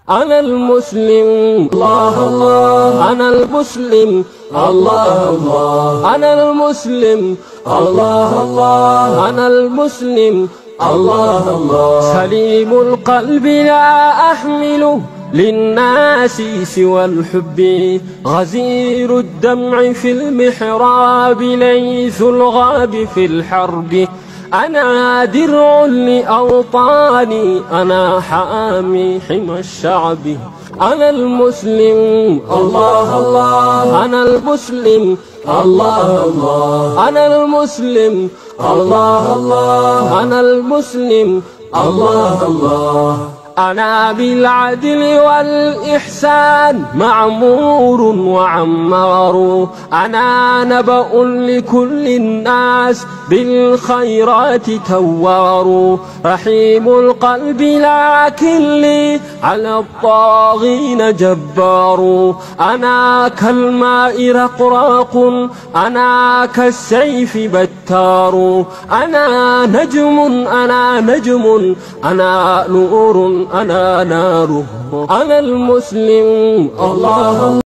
أنا المسلم الله الله، أنا المسلم الله الله، أنا المسلم الله الله، أنا المسلم الله الله. سليم القلب لا أحمل للناس سوى الحب، غزير الدمع في المحراب، ليث الغاب في الحرب. أنا درع لأوطاني، أنا حامي حمى الشعب. أنا المسلم الله الله، أنا المسلم الله الله، أنا المسلم الله الله، أنا المسلم الله الله. أنا بالعدل والإحسان معمور وعمار، أنا نبأ لكل الناس بالخيرات توار. رحيم القلب لكن لي على الطاغين جبار. أنا كالماء رقراق، أنا كالسيف بتار. أنا نجم أنا نجم، أنا نور أنا نار. أنا المسلم الله